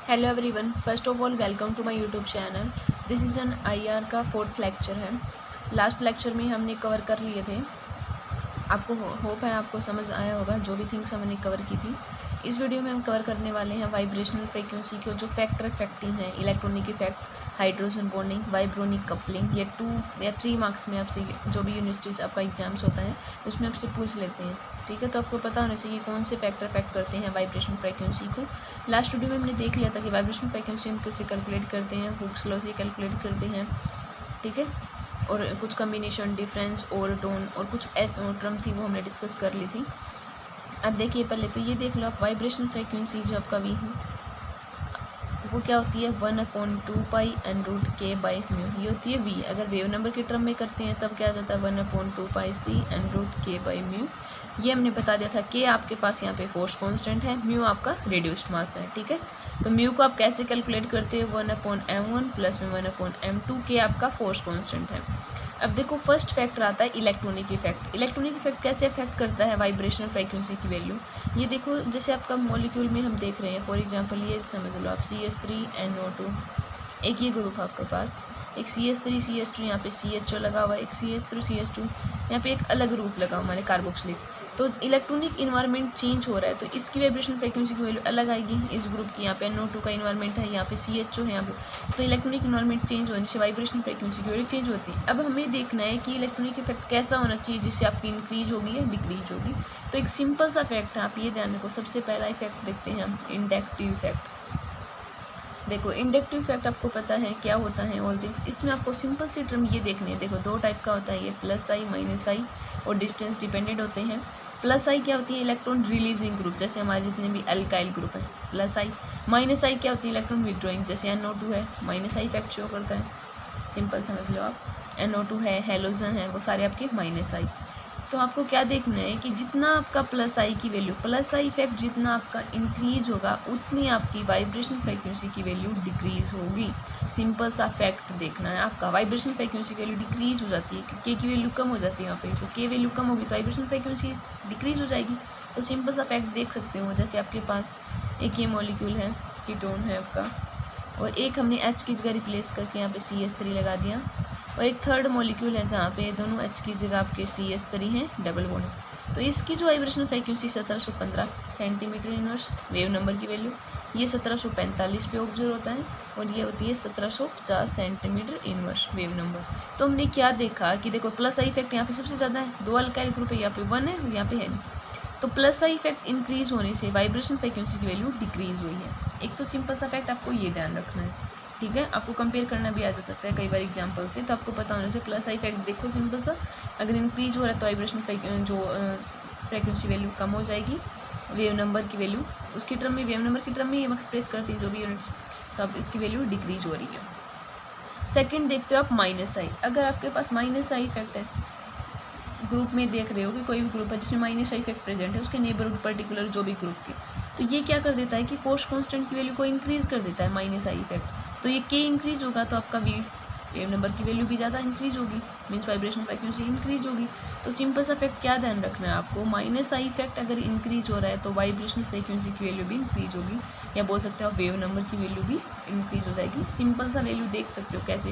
Hello everyone, first of all welcome to my YouTube channel. This is N IR का 4th lecture है। Last lecture में हमने cover कर लिए थे। आपको होप है आपको समझ आया होगा जो भी थिंग्स हमने कवर की थी। इस वीडियो में हम कवर करने वाले हैं वाइब्रेशनल फ्रीक्वेंसी के जो फैक्टर इफेक्टिंग है, electronic effect, hydrogen bonding, vibronic coupling. ये 2 या 3 मार्क्स में आपसे जो भी यूनिवर्सिटी से आपका एग्जाम्स होता है उसमें आपसे पूछ लेते हैं। ठीक है, तो आपको पता होना चाहिए कौन से फैक्टर इफेक्ट करते हैं वाइब्रेशन फ्रीक्वेंसी को। लास्ट वीडियो में हमने देख लिया था कि वाइब्रेशन फ्रीक्वेंसी हम कैसे कैलकुलेट करते हैं, हुक्स लॉ से कैलकुलेट करते हैं। ठीक है, और कुछ कम्बिनेशन, डिफरेंस, ओवरटोन और कुछ टर्म थी वो हमने डिस्कस कर ली थी। अब देखिए, पहले तो ये देख लो आप, वाइब्रेशन फ्रीक्वेंसी जो आपका वी है वो क्या होती है 1/2π(n√k/μ। ये होती है वी। अगर वेव नंबर के टर्म में करते हैं तब क्या आ जाता है 1/2πc(n√k/μ। ये हमने बता दिया था कि आपके पास यहाँ पे फोर्स कांस्टेंट है, म्यू आपका रेड्यूस्ड मास है। ठीक है, तो म्यू को आप कैसे कैलकुलेट करते हो 1/m1 प्लस में 1/m2 के आपका फोर्स कांस्टेंट है। अब देखो, फर्स्ट फैक्टर आता है इलेक्ट्रॉनिक इफेक्ट। इलेक्ट्रॉनिक इफेक्ट कैसे इफेक्ट करता है वाइब्रेशनल फ्रीक्वेंसी की वैल्यू। ये देखो, जैसे आपका मॉलिक्यूल में हम देख रहे हैं, फॉर एग्जांपल ये समझ लो आप CH3NO2, एक ये ग्रुप आपके पास, एक CH3 CH2, यहाँ पे CHO लगा हुआ है, एक CH3 CH2, यहाँ पे एक अलग ग्रुप लगा हुआ हमारे कार्बोक्सिलिक। तो इलेक्ट्रॉनिक इन्वायरमेंट चेंज हो रहा है तो इसकी वाइब्रेशन फ्रीक्वेंसी की वैल्यू अलग आएगी। इस ग्रुप की यहाँ पे NO2 का इन्वायरमेंट है, यहाँ पे CHO है, यहाँ पे तो इलेक्ट्रॉनिक इन्वायरमेंट चेंज होने से वाइब्रेशन फ्रीक्वेंसी की वैल्यू चेंज होती है। अब हमें देखना है कि इलेक्ट्रॉनिक इफेक्ट कैसा होना चाहिए जिससे आपकी इंक्रीज होगी या डिक्रीज होगी। तो एक सिंपल सा इफेक्ट है, आप ये ध्यान रखो। सबसे पहला इफेक्ट देखते हैं हम, इंडक्टिव इफेक्ट। देखो, इंडक्टिव इफेक्ट आपको पता है क्या होता है, ऑल थिंग्स। इसमें आपको सिंपल सी टर्म ये देखने हैं। देखो, 2 टाइप का होता है ये, प्लस आई माइनस आई, और डिस्टेंस डिपेंडेंट होते हैं। प्लस आई क्या होती है, इलेक्ट्रॉन रिलीजिंग ग्रुप, जैसे हमारे जितने भी अल्काइल ग्रुप है प्लस आई। माइनस आई क्या होती है, इलेक्ट्रॉन विड्रॉइंग, जैसे NO2 है, माइनस आई इफेक्ट शो करता है। सिंपल समझ लो आप, NO2 है, हेलोजन है, वो सारे आपके माइनस आई। तो आपको क्या देखना है कि जितना आपका प्लस आई की वैल्यू, प्लस आई इफेक्ट जितना आपका इंक्रीज होगा उतनी आपकी वाइब्रेशन फ्रीक्वेंसी की वैल्यू डिक्रीज होगी। सिंपल सा फैक्ट देखना है आपका। वाइब्रेशन फ्रीक्वेंसी की वैल्यू डिक्रीज हो जाती है, के की वैल्यू कम हो जाती है यहाँ पे, तो के वैल्यू कम होगी तो वाइब्रेशन फ्रीक्वेंसी डिक्रीज हो जाएगी। तो सिंपल सा फैक्ट देख सकते हो, जैसे आपके पास एक ये मॉलिक्यूल है, कीटोन है आपका, और एक हमने H की जगह रिप्लेस करके यहाँ पे CH3 लगा दिया, और एक थर्ड मॉलिक्यूल है जहाँ पे दोनों H की जगह आपके CH3 हैं, डबल बॉन्ड। तो इसकी जो vibration frequency 1715 centimetre inverse, wave number की वैल्यू ये 1745 पे ऑब्जर्व होता है, और ये होती है 1750 सेंटीमीटर इनवर्स वेव नंबर। तो हमने क्या देखा कि देखो, प्लस आई इफेक्ट यहाँ पे सबसे ज़्यादा है, 2 अल्काइल ग्रुप है, यहाँ पे 1 है और यहाँ पे है नहीं। तो प्लस आई इफेक्ट इंक्रीज होने से वाइब्रेशन फ्रीक्वेंसी की वैल्यू डिक्रीज हुई है। एक तो सिंपल सा फैक्ट आपको ये ध्यान रखना है। ठीक है, आपको कंपेयर करना भी आ जा सकता है कई बार एग्जांपल से, तो आपको पता होने से प्लस आई इफेक्ट देखो, सिंपल सा, अगर इंक्रीज हो रहा है तो वाइब्रेशन जो फ्रीक्वेंसी वैल्यू कम हो जाएगी, वेव नंबर की वैल्यू उसकी टर्म में, वेव नंबर की टर्म में हम एक्सप्रेस करते हैं जो भी यूनिट्स, तो अब इसकी वैल्यू डिक्रीज हो रही है। सेकेंड देखते हो आप माइनस आई। अगर आपके पास माइनस आई इफेक्ट है, ग्रुप में देख रहे हो कि कोई भी ग्रुप है जिसमें माइनस आई इफेक्ट प्रेजेंट है, उसके नेबरहुड पर्टिकुलर जो भी ग्रुप के, तो ये क्या कर देता है कि फोर्स कांस्टेंट की वैल्यू को इंक्रीज कर देता है माइनस आई इफेक्ट। तो ये के इंक्रीज होगा तो आपका वेव नंबर की वैल्यू भी ज़्यादा इंक्रीज होगी, मीन्स वाइब्रेशन फ्रीक्वेंसी इंक्रीज होगी। तो सिंपल सा फैक्ट क्या ध्यान रखना है आपको, माइनस आई इफेक्ट अगर इंक्रीज हो रहा है तो वाइब्रेशन फ्रीक्वेंसी की वैल्यू भी इंक्रीज होगी, या बोल सकते हो वेव नंबर की वैल्यू भी इंक्रीज हो जाएगी। सिंपल सा वैल्यू देख सकते हो कैसे,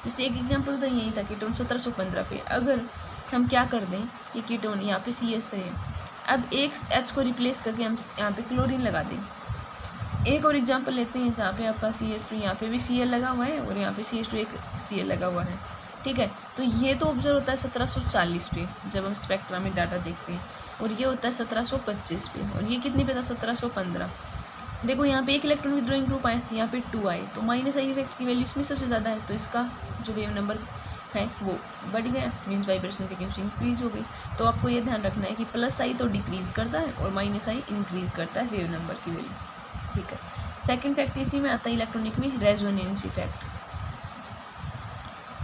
जैसे एक एग्जाम्पल तो यही था, कीटोन 1715 पे अगर हम क्या कर दें, ये कीटोन यहाँ पे CH3 है, अब एक H को रिप्लेस करके हम यहाँ पे क्लोरीन लगा दें। एक और एग्जांपल लेते हैं जहाँ पे आपका CH2, यहाँ पे भी Cl लगा हुआ है और यहाँ पे CH2 एक Cl लगा हुआ है। ठीक है, तो ये तो ऑब्जर्व होता है 1740 पे जब हम स्पेक्ट्रा में डाटा देखते हैं, और ये होता है 1725 पे, और ये कितने पे था 1715। देखो, यहाँ पे एक इलेक्ट्रॉन विड्रॉइंग ग्रुप आए, यहाँ पे 2 आए, तो माइनस आई इफेक्ट की वैल्यू इसमें सबसे ज़्यादा है, तो इसका जो वेव नंबर है वो बढ़ गया, मीन्स वाइब्रेशन फ्रीक्वेंसी इंक्रीज हो गई। तो आपको ये ध्यान रखना है कि प्लस आई तो डिक्रीज करता है और माइनस आई इंक्रीज करता है वेव नंबर की वैल्यू। ठीक है, सेकंड फैक्ट इसी में आता है इलेक्ट्रॉनिक में, रेजोनेंस इफेक्ट।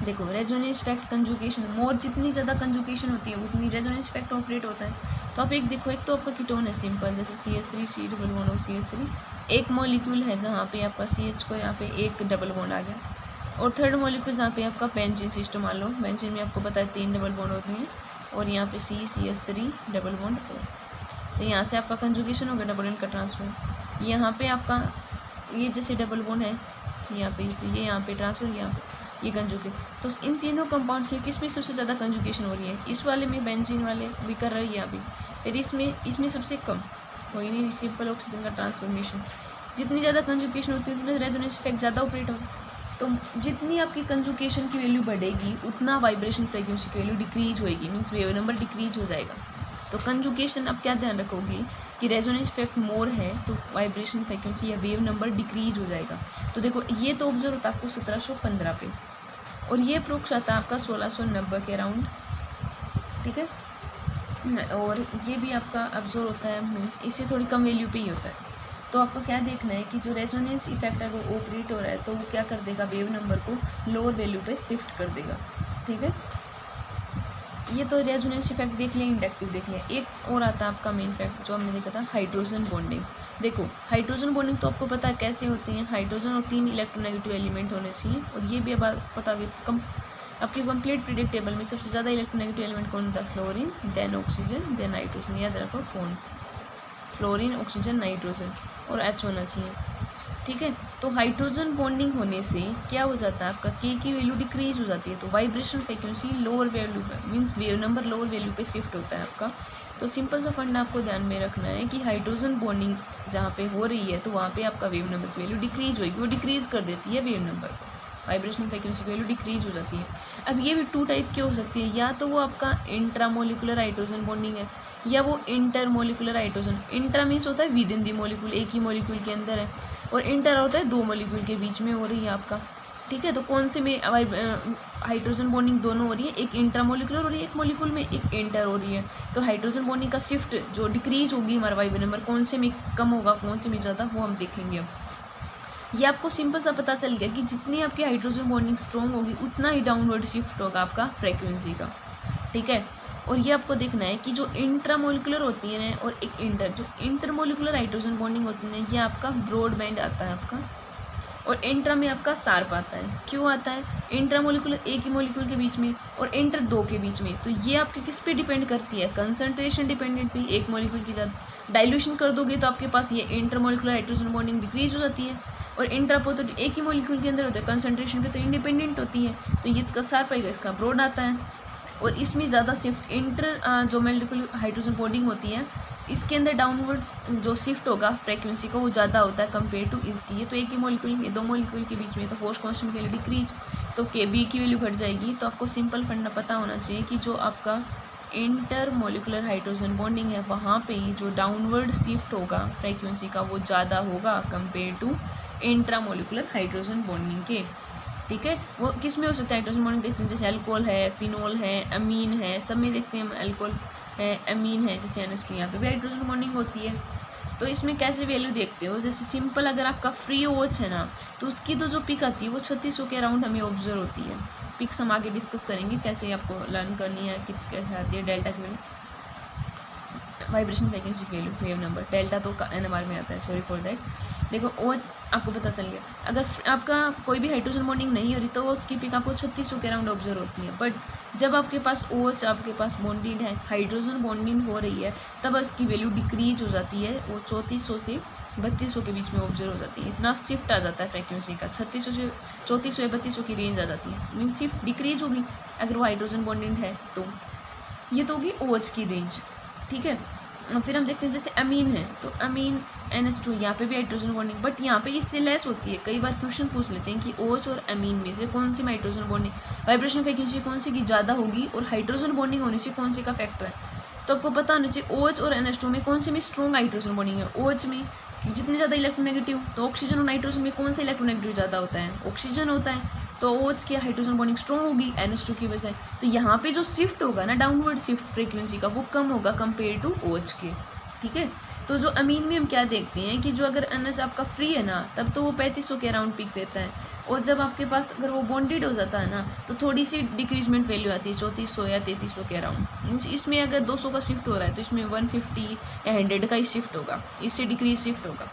देखो, रेजोनेंस इफेक्ट कंजुगेशन, मोर जितनी ज़्यादा कंजुगेशन होती है उतनी रेजोनेंस इफेक्ट ऑपरेट होता है। तो आप एक देखो, एक तो आपका कीटोन है सिंपल, जैसे CH3 C डबल बॉन्ड और CH3, एक मॉलिक्यूल है जहाँ पे आपका CH को यहाँ पे एक डबल बॉन्ड आ गया, और थर्ड मॉलिक्यूल जहाँ पे आपका बेंजीन सिस्टम मान लो, बेंजीन में आपको पता है 3 डबल बॉन्ड होते हैं, और यहाँ पे CH3 डबल बॉन्ड O। तो यहाँ से आपका कंजुगेशन हो गया, डबल बॉन्ड का ट्रांसफर। यहाँ पे आपका ये जैसे डबल बॉन्ड है यहाँ पे, तो ये यहाँ पे ट्रांसफर, यहाँ पे ये कंजुगेट। तो इन तीनों कंपाउंड्स में किस में सबसे ज़्यादा कंजुगेशन हो रही है? इस वाले में बेंजीन वाले भी कर रही है यहाँ पे, फिर इसमें सबसे कम हो ही नहीं। सिंपल ऑक्सीजन का ट्रांसफॉर्मेशन, जितनी ज़्यादा कंजुगेशन होती है उतना रेजोनेंस इफेक्ट ज़्यादा ऑपरेट होगा। तो जितनी आपकी कंजुगेशन की वैल्यू बढ़ेगी उतना वाइब्रेशन फ्रीक्वेंसी की वैल्यू डिक्रीज होएगी, मीन्स वेव नंबर डिक्रीज हो जाएगा। तो कंजुगेशन आप क्या ध्यान रखोगे कि रेजोनेंस इफेक्ट मोर है तो वाइब्रेशन फ्रीक्वेंसी या वेव नंबर डिक्रीज हो जाएगा। तो देखो ये तो ऑब्जर्व होता है आपको 1715 पे, और ये अप्रोक्स आता है आपका 1690 के अराउंड, ठीक है। और ये भी आपका ऑब्जर्व होता है, मीन्स इससे थोड़ी कम वैल्यू पे ही होता है। तो आपको क्या देखना है कि जो रेजोनेंस इफेक्ट अगर ऑपरेट हो रहा है तो वो क्या कर देगा, वेव नंबर को लोअर वैल्यू पे शिफ्ट कर देगा, ठीक है। ये तो रेजोनेंस इफेक्ट देख लिया, इंडक्टिव देख लिया। एक और आता है आपका मेन फैक्ट जो हमने देखा था, हाइड्रोजन बॉन्डिंग। देखो हाइड्रोजन बॉन्डिंग तो आपको पता है कैसे होती है, हाइड्रोजन और 3 इलेक्ट्रोनेगेटिव एलिमेंट होने चाहिए, और ये भी अब पता है आपकी कंप्लीट पीरियड टेबल में सबसे ज़्यादा इलेक्ट्रोनेगेटिव एलिमेंट कौन था, fluorine, then oxygen, then nitrogen. याद रखो कौन, फ्लोरीन, ऑक्सीजन, नाइट्रोजन, और H होना चाहिए, ठीक है। तो हाइड्रोजन बॉन्डिंग होने से क्या हो जाता है आपका, K की वैल्यू डिक्रीज हो जाती है, तो वाइब्रेशन फ्रीक्वेंसी लोअर वैल्यू पे, means wave number lower value पे शिफ्ट होता है आपका। तो सिंपल सा फंड आपको ध्यान में रखना है कि हाइड्रोजन बॉन्डिंग जहाँ पे हो रही है तो वहाँ पे आपका वेव नंबर की वैल्यू डिक्रीज होगी, वो डिक्रीज कर देती है वेव नंबर को, वाइब्रेशन फ्रीक्वेंसी की वैल्यू डिक्रीज हो जाती है। अब ये भी 2 टाइप की हो सकती है, या तो वो आपका इंट्रामोलिकुलर हाइड्रोजन बॉन्डिंग है, या वो इंटरमोलिकुलर हाइड्रोजन। इंट्रा मीन्स होता है विद इन दी मोलिक्यूल, एक ही मोलिक्यूल के अंदर है, और इंटर होता है 2 मोलिक्यूल के बीच में हो रही है आपका, ठीक है। तो कौन से में हाइड्रोजन बॉन्डिंग दोनों हो रही है, एक इंट्रामोलिकुलर हो रही है, एक मोलिक्यूल में एक इंटर हो रही है। तो हाइड्रोजन बॉन्डिंग का शिफ्ट जो डिक्रीज होगी हमारा वाइब नंबर, कौन से में कम होगा कौन से में ज़्यादा, वो हम देखेंगे अब। ये आपको सिंपल सा पता चल गया कि जितनी आपकी हाइड्रोजन बॉन्डिंग स्ट्रॉन्ग होगी उतना ही डाउनवर्ड शिफ्ट होगा आपका फ्रीक्वेंसी का, ठीक है। और ये आपको देखना है कि जो इंट्रामोलिकुलर होती है और एक इंटर, जो इंटरमोलिकुलर हाइड्रोजन बॉन्डिंग होती है ये आपका ब्रॉड बैंड आता है आपका, और इंट्रा में आपका शार्प आता है। क्यों आता है, इंट्रामोलिकुलर एक ही मोलिक्यूल के बीच में और इंटर 2 के बीच में, तो ये आपकी किस पे डिपेंड करती है, कंसंट्रेशन डिपेंडेंट भी। एक मोलिक्यूल की ज़्यादा डाइल्यूशन कर दोगे तो आपके पास ये इंटरमोलिकुलर हाइड्रोजन बॉन्डिंग डिक्रीज हो जाती है, और इंट्रा पे तो एक ही मोलिक्यूल के अंदर होता है, कंसंट्रेशन पे तो इंडिपेंडेंट होती है, तो ये इसका शार्प आएगा, इसका ब्रॉड आता है। और इसमें ज़्यादा शिफ्ट जो मोलिक्यूलर हाइड्रोजन बॉन्डिंग होती है इसके अंदर डाउनवर्ड जो शिफ्ट होगा फ्रीक्वेंसी का वो ज़्यादा होता है कंपेयर टू इसकी। ये तो एक ही मोलिक्यूल में 2 मोलिक्यूल के बीच में, तो फोर्स कांस्टेंट के लिए डिक्रीज, तो Kb की वैल्यू घट जाएगी। तो आपको सिंपल फंडा पता होना चाहिए कि जो आपका इंटर मोलिकुलर हाइड्रोजन बॉन्डिंग है वहाँ पे ही जो डाउनवर्ड शिफ्ट होगा फ्रीक्वेंसी का वो ज़्यादा होगा compare to intra molecular hydrogen bonding के, ठीक है। वो किस में हो सकता है हाइड्रोजन बॉन्डिंग, देखते हैं जैसे अल्कोहल है, फिनोल है, अमीन है, सब में देखते हैं हम, अल्कोहल है, अमीन है, जैसे NH2 यहाँ पे भी हाइड्रोजन बॉन्डिंग होती है। तो इसमें कैसे वैल्यू देखते हो, जैसे सिंपल अगर आपका फ्री OH है ना तो उसकी तो जो पिक आती है वो 3600 के अराउंड हमें ऑब्जर्व होती है। पिक्स हम आगे डिस्कस करेंगे कैसे आपको लर्न करनी है कि कैसे आती है। डेल्टा की वैल्यू, वाइब्रेशन फ्रीक्वेंसी की वैल्यू, वेव नंबर, डेल्टा तो NMR में आता है, सॉरी फॉर दैट। देखो OH आपको पता चल गया, अगर आपका कोई भी हाइड्रोजन बॉन्डिंग नहीं हो रही तो OH की पिक आपको 3600 के अराउंड ऑब्जर्व होती है। बट जब आपके पास OH आपके पास बॉन्डिंग है, हाइड्रोजन बॉन्डिंग हो रही है, तब उसकी वैल्यू डिक्रीज हो जाती है, वो 3400 से 3200 के बीच में ऑब्जर्व हो जाती है। इतना शिफ्ट आ जाता है फ्रीक्वेंसी का, 3600 से 3400 या 3200 की रेंज आ जाती है, मीन शिफ्ट डिक्रीज होगी अगर वो हाइड्रोजन बॉन्डिंग है तो। ये तो होगी OH की रेंज, ठीक है। फिर हम देखते हैं जैसे अमीन है, तो अमीन NH2 यहाँ पे भी हाइड्रोजन बॉन्डिंग, बट यहाँ पे इससे लेस होती है। कई बार क्वेश्चन पूछ लेते हैं कि OH और अमीन में से कौन सी में हाइड्रोजन बॉन्डिंग, वाइब्रेशन फ्रीक्वेंसी कौन सी की ज़्यादा होगी और हाइड्रोजन बॉन्डिंग होने से कौन सी का फैक्टर है। तो आपको पता होना चाहिए OH और NH2 में कौन से में स्ट्रॉन्ग हाइड्रोजन बॉन्डिंग है। OH में जितने ज़्यादा इलेक्ट्रोनेगेटिव, तो ऑक्सीजन और नाइट्रोजन में कौन सा इलेक्ट्रोनेगेटिव ज़्यादा होता है, ऑक्सीजन होता है, तो OH की हाइड्रोजन बॉन्डिंग स्ट्रॉन्ग होगी NH2 की वजह से। तो यहाँ पे जो शिफ्ट होगा ना डाउनवर्ड शिफ्ट फ्रीक्वेंसी का वो कम होगा कंपेयर टू OH के, ठीक है। तो जो अमीन में हम क्या देखते हैं कि जो अगर NH आपका फ्री है ना तब तो वो 3500 के अराउंड पिक देता है, और जब आपके पास अगर वो बॉन्डेड हो जाता है ना तो थोड़ी सी डिक्रीजमेंट वैल्यू आती है 3400 या 3300 के अराउंड। मीन्स इसमें अगर 200 का शिफ्ट हो रहा है तो इसमें 150 या 100 का ही शिफ्ट होगा, इससे डिक्रीज शिफ्ट होगा,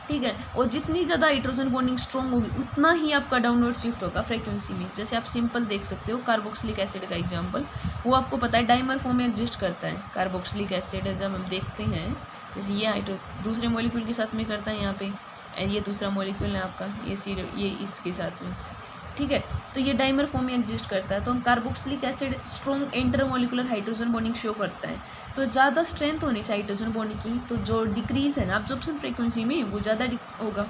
ठीक है। और जितनी ज़्यादा हाइड्रोजन बॉन्डिंग स्ट्रॉन्ग होगी उतना ही आपका डाउनवर्ड शिफ्ट होगा फ्रीक्वेंसी में। जैसे आप सिंपल देख सकते हो कार्बोक्सिलिक एसिड का एग्जांपल, वो आपको पता है डाइमर फॉर्म में एग्जिस्ट करता है। कार्बोक्सिलिक एसिड जब हम देखते हैं जैसे ये दूसरे मॉलिक्यूल के साथ में करता है यहाँ पे एंड ये दूसरा मॉलिक्यूल है आपका ये इसके साथ में, ठीक है। तो ये डाइमर फॉर्म में एग्जिस्ट करता है। तो हम carboxylic acid strong intermolecular hydrogen bonding show करता है। तो ज़्यादा स्ट्रेंथ होनी चाहिए हाइड्रोजन बॉन्डिंग की, तो जो डिक्रीज है ना अब्जॉर्प्शन फ्रीक्वेंसी में वो ज़्यादा होगा।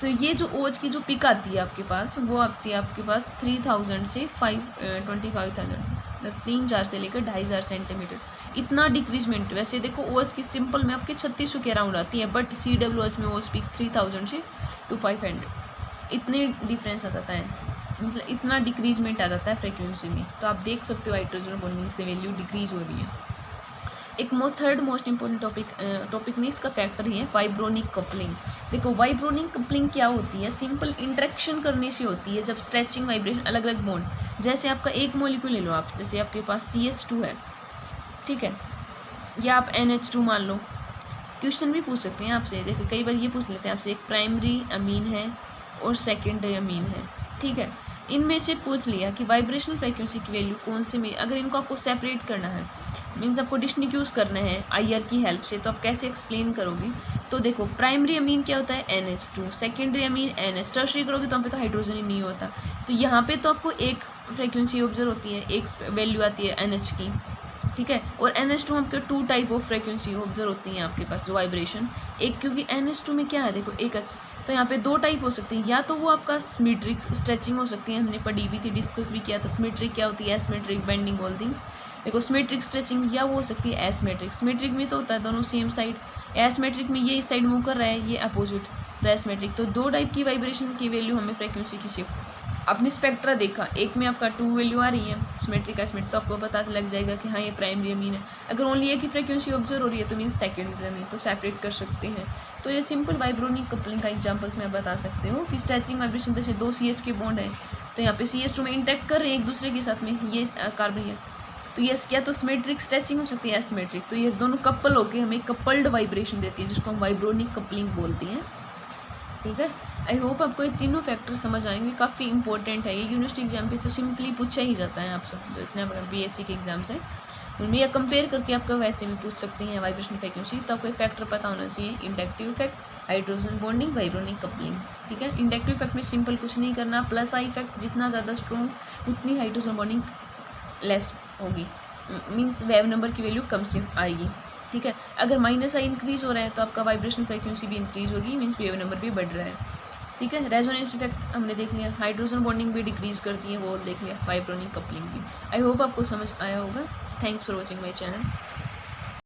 तो ये जो OH की जो पिक आती है आपके पास, वो आती है आपके पास 3000 से 25,000, 3-4 से लेकर 2500 सेंटीमीटर, इतना डिक्रीजमेंट। वैसे देखो OH की सिंपल में आपके 3600 के अराउंड आती है, बट COOH में OH पिक 3000 से 2500, इतने डिफरेंस आ जाता है, मतलब इतना डिक्रीजमेंट आ जाता है फ्रीक्वेंसी में। तो आप देख सकते हो हाइड्रोजन बॉन्डिंग से वैल्यू डिक्रीज हो रही है। एक थर्ड मोस्ट इंपॉर्टेंट टॉपिक में इसका फैक्टर ही है वाइब्रोनिक कपलिंग। देखो वाइब्रोनिक कपलिंग क्या होती है, सिंपल इंटरेक्शन करने से होती है जब स्ट्रेचिंग वाइब्रेशन अलग अलग बॉन्ड, जैसे आपका एक मॉलिक्यूल ले लो आप, जैसे आपके पास CH2 है, ठीक है, या आप NH2 मान लो। क्वेश्चन भी पूछ सकते हैं आपसे, देखो कई बार ये पूछ लेते हैं आपसे, एक प्राइमरी अमीन है और सेकेंडरी अमीन है, ठीक है, इनमें से पूछ लिया कि वाइब्रेशनल फ्रीक्वेंसी की वैल्यू कौन से में, अगर इनको आपको सेपरेट करना है, मीन्स आपको डिस्टिंग्विश करना है IR की हेल्प से, तो आप कैसे एक्सप्लेन करोगे। तो देखो प्राइमरी अमीन क्या होता है NH2, secondary amine NH, tertiary करोगे तो यहाँ पे तो हाइड्रोजन ही नहीं होता। तो यहाँ पे तो आपको एक फ्रीक्वेंसी ऑब्जर्व होती है, एक वैल्यू आती है NH की, ठीक है, और NH2 आपके 2 टाइप ऑफ फ्रीक्वेंसी ऑब्जर्व होती हैं आपके पास जो वाइब्रेशन, एक क्योंकि NH2 में क्या है देखो एक तो यहाँ पे 2 टाइप हो सकती है, या तो वो आपका सिमेट्रिक स्ट्रेचिंग हो सकती है, हमने पढ़ी भी थी, डिस्कस भी किया था। सिमेट्रिक क्या होती है, एसिमेट्रिक बेंडिंग ऑल थिंग्स, देखो सिमेट्रिक स्ट्रेचिंग, या वो हो सकती है एसिमेट्रिक। सिमेट्रिक में तो होता है दोनों सेम साइड, एसिमेट्रिक में ये इस साइड मूव कर रहा है, ये अपोजिट, तो एसिमेट्रिक। तो 2 टाइप की वाइब्रेशन की वैल्यू हमें फ्रीक्वेंसी की शिफ्ट, आपने स्पेक्ट्रा देखा, एक में आपका 2 वैल्यू आ रही है सिमेट्रिक एसिमेट्रिक, तो आपको पता लग जाएगा कि हाँ ये प्राइमरी अमीन है। अगर ओनली एक ही फ्रीक्वेंसी ऑब्जर्व हो रही है तो मीन्स सेकेंडरी अमीन, तो सेपरेट कर सकते हैं। तो ये सिंपल वाइब्रोनिक कपलिंग का एग्जांपल्स में बता सकते हो कि स्ट्रेचिंग वाइब्रेशन, जैसे 2 CH के बॉन्ड है, तो यहाँ पे CH2 में इंटरेक्ट कर रहे हैं एक दूसरे के साथ में, ये कार्बन है, तो ये क्या तो सिमेट्रिक स्ट्रेचिंग हो सकती है एसिमेट्रिक, तो ये दोनों कपल होकर हमें कपल्ड वाइब्रेशन देती है, जिसको हम वाइब्रोनिक कपलिंग बोलते हैं, ठीक है। आई होप आपको ये तीनों फैक्टर समझ आएंगे, काफ़ी इंपॉर्टेंट है ये, यूनिवर्सिटी एग्जाम पे तो सिंपली पूछा ही जाता है आपसे, जो इतने BSc के एग्जाम्स हैं उनमें या कंपेयर करके आपका वैसे भी पूछ सकते हैं वाइब्रेशन फ्रीक्वेंसी। तो आपको फैक्टर पता होना चाहिए, inductive effect, hydrogen bonding, vibronic coupling, ठीक है। इंडक्टिव इफेक्ट में सिंपल कुछ नहीं करना, प्लस आई इफेक्ट, जितना ज़्यादा स्ट्रॉन्ग उतनी हाइड्रोजन बॉन्डिंग लेस होगी, मीन्स वेव नंबर की वैल्यू कम से आएगी, ठीक है। अगर -I इंक्रीज हो रहा है तो आपका वाइब्रेशन फ्रीक्वेंसी भी इंक्रीज होगी, मीन्स वेव नंबर भी बढ़ रहा है, ठीक है। रेजोनेंस इफेक्ट हमने देख लिया, हाइड्रोजन बॉन्डिंग भी डिक्रीज करती है, वो देख लिया, वाइब्रोनिक कपलिंग भी। आई होप आपको समझ आया होगा। Thanks for watching my channel.